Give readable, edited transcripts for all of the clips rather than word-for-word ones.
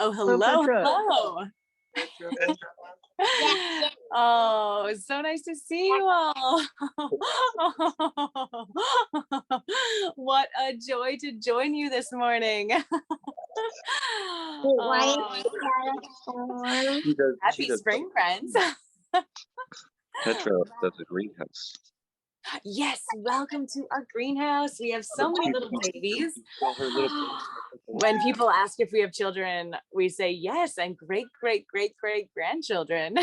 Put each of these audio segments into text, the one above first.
Oh, Oh, hello, Petra. hello. Oh, it's so nice to see you all. What a joy to join you this morning. Why Oh, She happy does. spring, friends. Petra does a greenhouse. Yes, welcome to our greenhouse. We have so many little babies. Well, her little. When people ask if we have children, we say yes, and great, great, great, great grandchildren.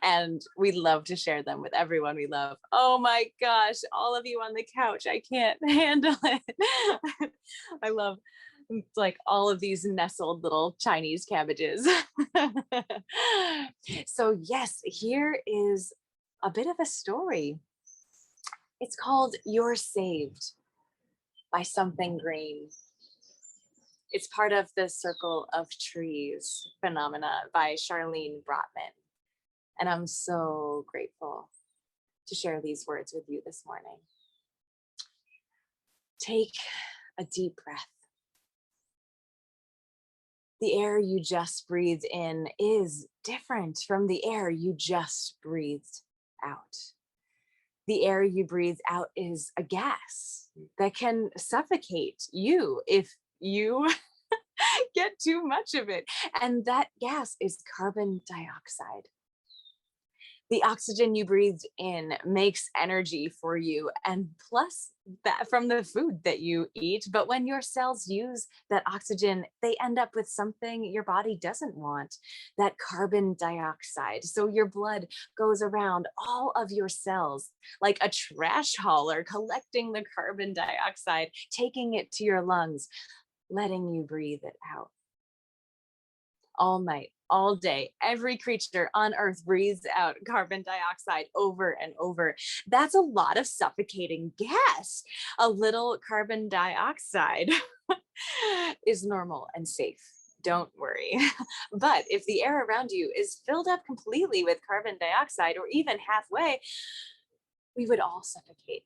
And we love to share them with everyone we love. Oh my gosh, all of you on the couch, I can't handle it. I love like all of these nestled little Chinese cabbages. So yes, here is a bit of a story. It's called You're Saved by Something Green. It's part of the Circle of Trees phenomena by Charlene Brotman. And I'm so grateful to share these words with you this morning. Take a deep breath. The air you just breathed in is different from the air you just breathed out. The air you breathe out is a gas that can suffocate you if you get too much of it. And that gas is carbon dioxide. The oxygen you breathed in makes energy for you, and plus that from the food that you eat. But when your cells use that oxygen, they end up with something your body doesn't want, that carbon dioxide. So your blood goes around all of your cells like a trash hauler, collecting the carbon dioxide, taking it to your lungs, letting you breathe it out. All night, all day, every creature on Earth breathes out carbon dioxide over and over. That's a lot of suffocating gas. A little carbon dioxide is normal and safe. Don't worry. But if the air around you is filled up completely with carbon dioxide, or even halfway, we would all suffocate.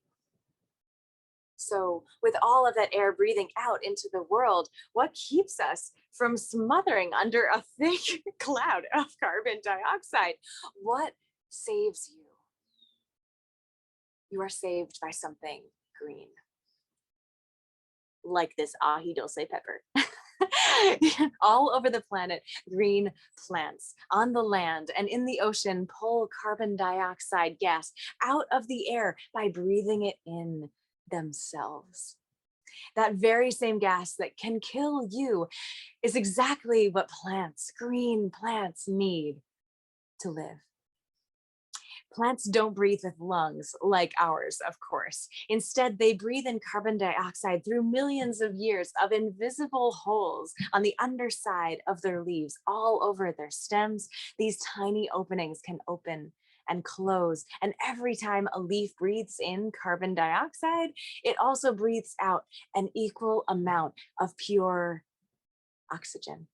So with all of that air breathing out into the world, what keeps us from smothering under a thick cloud of carbon dioxide? What saves you? You are saved by something green, like this ají dulce pepper. All over the planet, green plants on the land and in the ocean pull carbon dioxide gas out of the air by breathing it in themselves. That very same gas that can kill you is exactly what plants, green plants, need to live. Plants don't breathe with lungs like ours, of course. Instead, they breathe in carbon dioxide through millions of years of invisible holes on the underside of their leaves, all over their stems. These tiny openings can open and close. And every time a leaf breathes in carbon dioxide, it also breathes out an equal amount of pure oxygen.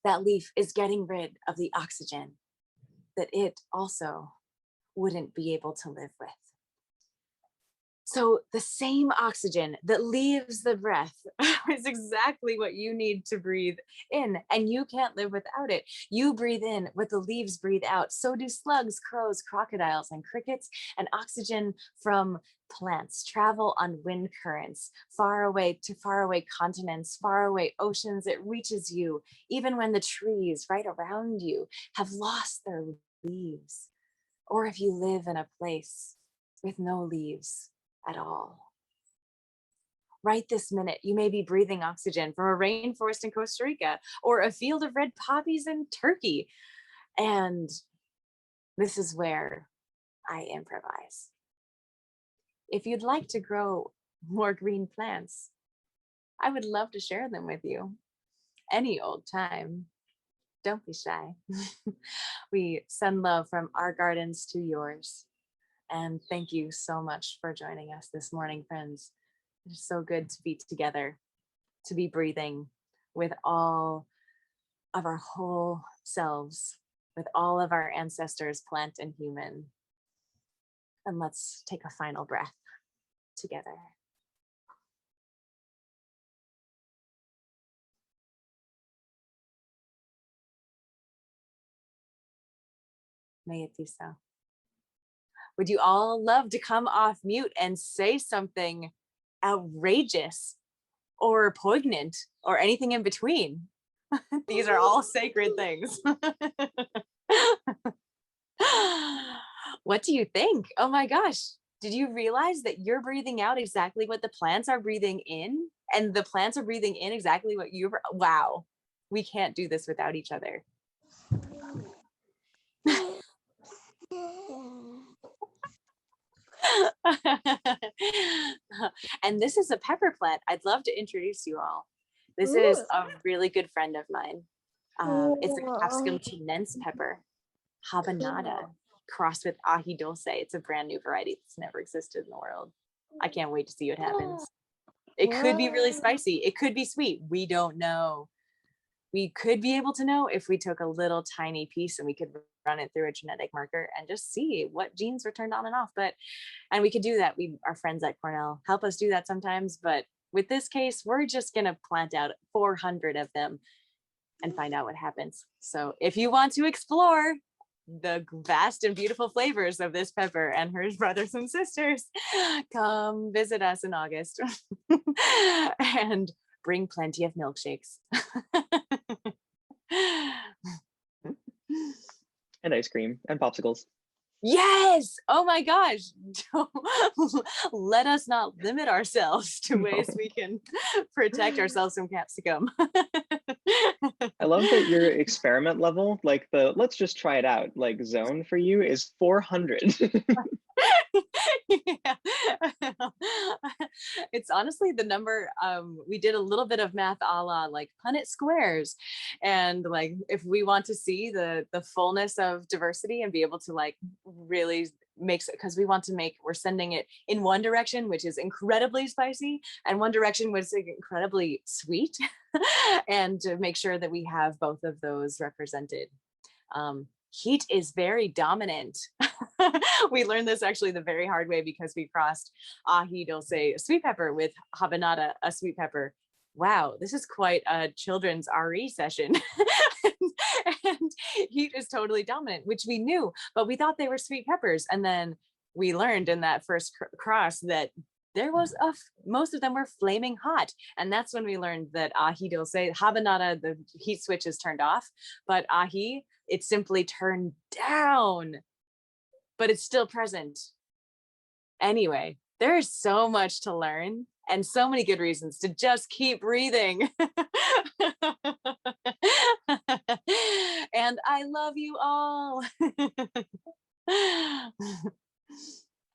That leaf is getting rid of the oxygen that it also wouldn't be able to live with. So the same oxygen that leaves the breath is exactly what you need to breathe in, and you can't live without it. You breathe in what the leaves breathe out. So do slugs, crows, crocodiles, and crickets. And oxygen from plants travel on wind currents, far away to faraway continents, far away oceans. It reaches you, even when the trees right around you have lost their leaves, or if you live in a place with no leaves at all. Right this minute, you may be breathing oxygen from a rainforest in Costa Rica or a field of red poppies in Turkey. And this is where I improvise. If you'd like to grow more green plants, I would love to share them with you any old time. Don't be shy. We send love from our gardens to yours. And thank you so much for joining us this morning, friends. It's so good to be together, to be breathing with all of our whole selves, with all of our ancestors, plant and human. And let's take a final breath together. May it be so. Would you all love to come off mute and say something outrageous or poignant or anything in between? These are all sacred things. What do you think? Oh my gosh. Did you realize that you're breathing out exactly what the plants are breathing in? And the plants are breathing in exactly what you're. Wow. We can't do this without each other. And this is a pepper plant. I'd love to introduce you all. This is a really good friend of mine. It's a Capsicum chinense pepper, habanada, crossed with ají dulce. It's a brand new variety that's never existed in the world. I can't wait to see what happens. It could be really spicy. It could be sweet. We don't know. We could be able to know if we took a little tiny piece and we could run it through a genetic marker and just see what genes were turned on and off. And we could do that. Our friends at Cornell help us do that sometimes. But with this case, we're just going to plant out 400 of them and find out what happens. So if you want to explore the vast and beautiful flavors of this pepper and her brothers and sisters, come visit us in August and bring plenty of milkshakes. And ice cream and popsicles. Yes. Oh my gosh. Let us not limit ourselves to ways we can protect ourselves from capsicum. I love that your experiment level, like the let's just try it out, like zone for you is 400. Yeah. It's honestly the number. We did a little bit of math a la like Punnett squares, and like if we want to see the fullness of diversity and be able to like really makes it, because we're sending it in one direction, which is incredibly spicy, and one direction which is incredibly sweet, and to make sure that we have both of those represented. Heat is very dominant. We learned this actually the very hard way because we crossed ají dulce, a sweet pepper, with habanada, a sweet pepper. Wow, this is quite a children's RE session. And heat is totally dominant, which we knew, but we thought they were sweet peppers. And then we learned in that first cross that there was most of them were flaming hot. And that's when we learned that ají dulce, habanada, the heat switch is turned off, but ají, it's simply turned down, but it's still present. Anyway, there's so much to learn and so many good reasons to just keep breathing. And I love you all.